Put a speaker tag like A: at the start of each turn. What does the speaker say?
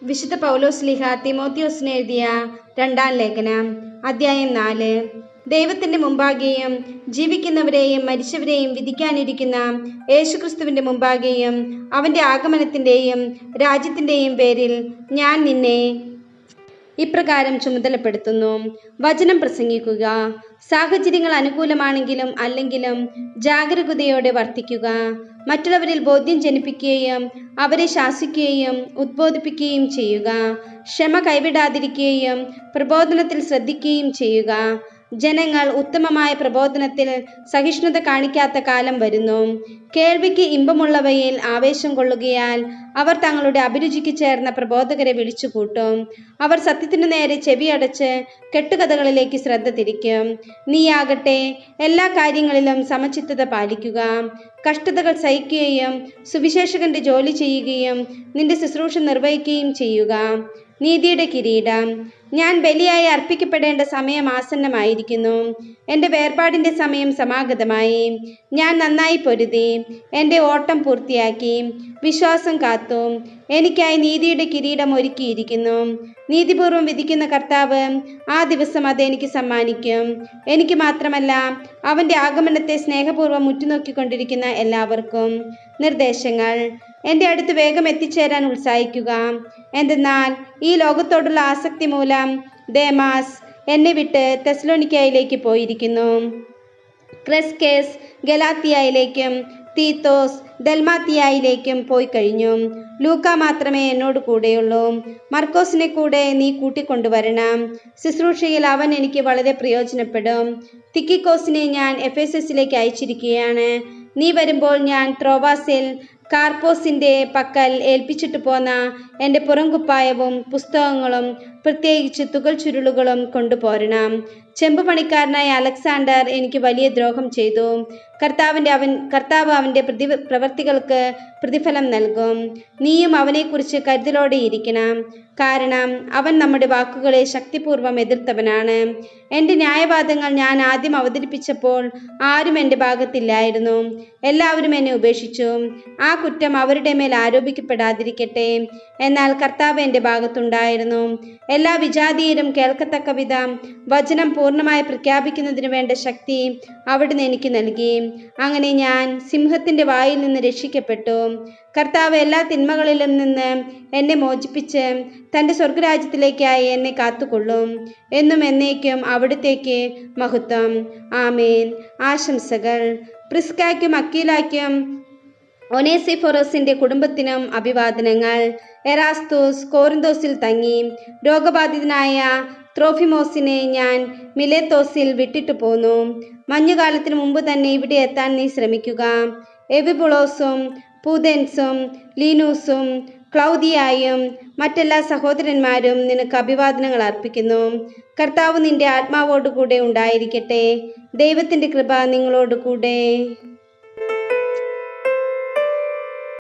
A: വിശുദ്ധ പൗലോസ്ലീഹ തിമോത്തിയോസിന് എഴുതിയ രണ്ടാം ലേഖനം, അധ്യായം 4. ദൈവത്തിൻ്റെ മുമ്പാകെയും ജീവിക്കുന്നവരെയും മരിച്ചവരെയും വിധിക്കാനിരിക്കുന്ന യേശുക്രിസ്തുവിൻ്റെ മുമ്പാകെയും അവൻ്റെ ആഗമനത്തിൻ്റെയും രാജ്യത്തിൻ്റെയും പേരിൽ ഞാൻ നിന്നെ ഇപ്രകാരം ചുമതലപ്പെടുത്തുന്നു. വചനം പ്രസംഗിക്കുക. സാഹചര്യങ്ങൾ അനുകൂലമാണെങ്കിലും അല്ലെങ്കിലും ജാഗരൂകതയോടെ വർത്തിക്കുക. മറ്റുള്ളവരിൽ ബോധ്യം ജനിപ്പിക്കുകയും അവരെ ശാസിക്കുകയും ഉദ്ബോധിപ്പിക്കുകയും ചെയ്യുക. ക്ഷമ കൈവിടാതിരിക്കുകയും പ്രബോധനത്തിൽ ശ്രദ്ധിക്കുകയും ചെയ്യുക. ജനങ്ങൾ ഉത്തമമായ പ്രബോധനത്തിൽ സഹിഷ്ണുത കാണിക്കാത്ത കാലം വരുന്നു. കേൾവിക്ക് ഇമ്പമുള്ളവയിൽ ആവേശം കൊള്ളുകയാൽ അവർ തങ്ങളുടെ അഭിരുചിക്ക് ചേർന്ന പ്രബോധകരെ വിളിച്ചുകൂട്ടും. അവർ സത്യത്തിനു നേരെ ചെവിയടച്ച് കെട്ടുകഥകളിലേക്ക് ശ്രദ്ധ തിരിക്കും. നീയാകട്ടെ എല്ലാ കാര്യങ്ങളിലും സമചിത്തത പാലിക്കുക. കഷ്ടതകൾ സഹിക്കുകയും സുവിശേഷകന്റെ ജോലി ചെയ്യുകയും നിന്റെ ശുശ്രൂഷ നിർവഹിക്കുകയും ചെയ്യുക. നീതിയുടെ കിരീടം. ഞാൻ ബലിയായി അർപ്പിക്കപ്പെടേണ്ട സമയം ആസന്നമായിരിക്കുന്നു. എൻ്റെ വേർപാടിൻ്റെ സമയം സമാഗതമായി. ഞാൻ നന്നായി പൊരുതി എൻ്റെ ഓട്ടം പൂർത്തിയാക്കി വിശ്വാസം കാത്തു. എനിക്കായി നീതിയുടെ കിരീടം ഒരുക്കിയിരിക്കുന്നു. നീതിപൂർവം വിധിക്കുന്ന കർത്താവ് ആ ദിവസം അത് എനിക്ക് സമ്മാനിക്കും. എനിക്ക് മാത്രമല്ല, അവൻ്റെ ആഗമനത്തെ സ്നേഹപൂർവ്വം ഉറ്റുനോക്കിക്കൊണ്ടിരിക്കുന്ന എല്ലാവർക്കും. നിർദ്ദേശങ്ങൾ. എൻ്റെ അടുത്ത് വേഗം എത്തിച്ചേരാൻ ഉത്സാഹിക്കുക. എന്തെന്നാൽ ഈ ലോകത്തോടുള്ള ആസക്തി മൂലം ദേമാസ് എന്നെ വിട്ട് തെസ്സലോനിക്കയിലേക്ക് പോയിരിക്കുന്നു. ക്രെസ്കേസ് ഗലാത്തിയയിലേക്കും തീത്തോസ് ദൽമാത്തിയയിലേക്കും പോയി കഴിഞ്ഞു. ലൂക്ക മാത്രമേ എന്നോട് കൂടെയുള്ളൂ. മർക്കോസിനെ കൂടെ നീ കൂട്ടിക്കൊണ്ടുവരണം. ശുശ്രൂഷയിൽ അവൻ എനിക്ക് വളരെ പ്രയോജനപ്പെടും. തിക്കിക്കോസിനെ ഞാൻ എഫേസസിലേക്ക് അയച്ചിരിക്കുകയാണ്. നീ വരുമ്പോൾ ഞാൻ ത്രോവാസിൽ കാർപ്പോസിൻ്റെ പക്കൽ ഏൽപ്പിച്ചിട്ട് പോന്ന എൻ്റെ പുറംകുപ്പായവും പുസ്തകങ്ങളും പ്രത്യേകിച്ച് തുകൽ ചുരുളുകളും കൊണ്ടുപോരണം. ചെമ്പുപണിക്കാരനായ അലക്സാണ്ടർ എനിക്ക് വലിയ ദ്രോഹം ചെയ്തു. കർത്താവ് അവൻ്റെ പ്രവൃത്തികൾക്ക് പ്രതിഫലം നൽകും. നീയും അവനെക്കുറിച്ച് കരുതലോടെ ഇരിക്കണം. കാരണം അവൻ നമ്മുടെ വാക്കുകളെ ശക്തിപൂർവ്വം എതിർത്തവനാണ്. എൻ്റെ ന്യായവാദങ്ങൾ ഞാൻ ആദ്യം അവതരിപ്പിച്ചപ്പോൾ ആരും എൻ്റെ ഭാഗത്തില്ലായിരുന്നു. എല്ലാവരും എന്നെ ഉപേക്ഷിച്ചു. ആ കുറ്റം അവരുടെ മേൽ ആരോപിക്കപ്പെടാതിരിക്കട്ടെ. എന്നാൽ കർത്താവ് എൻ്റെ ഭാഗത്തുണ്ടായിരുന്നു. എല്ലാ വിജാതീയരും കേൾക്കത്തക്ക വിധം വചനം പൂർണ്ണമായി പ്രഖ്യാപിക്കുന്നതിന് വേണ്ട ശക്തി അവിടുന്ന് എനിക്ക് നൽകി. അങ്ങനെ ഞാൻ സിംഹത്തിൻ്റെ വായിൽ നിന്ന് രക്ഷിക്കപ്പെട്ടു. കർത്താവ് എല്ലാ തിന്മകളിലും നിന്ന് എന്നെ മോചിപ്പിച്ച് തൻ്റെ സ്വർഗരാജ്യത്തിലേക്കായി എന്നെ കാത്തുകൊള്ളും. എന്നും എന്നേക്കും അവിടുത്തേക്ക് മഹത്വം. ആമേൻ. ആശംസകൾ. പ്രിസ്കായ്ക്കും അക്കീലായ്ക്കും ഒനേസിഫോറസിൻ്റെ കുടുംബത്തിനും അഭിവാദനങ്ങൾ. എറാസ്തൂസ് കോരിന്തോസിൽ തങ്ങി. രോഗബാധിതനായ ത്രോഫിമോസിനെ ഞാൻ മിലേത്തോസിൽ വിട്ടിട്ട് പോന്നു. മഞ്ഞുകാലത്തിന് മുമ്പ് തന്നെ ഇവിടെ എത്താൻ നീ ശ്രമിക്കുക. എവിബുളോസും പൂതൻസും ലീനൂസും ക്ലൗദിയായും മറ്റെല്ലാ സഹോദരന്മാരും നിനക്ക് അഭിവാദനങ്ങൾ അർപ്പിക്കുന്നു. കർത്താവ് നിന്റെ ആത്മാവോടുകൂടെ ഉണ്ടായിരിക്കട്ടെ. ദൈവത്തിൻ്റെ കൃപ നിങ്ങളോടുകൂടെ.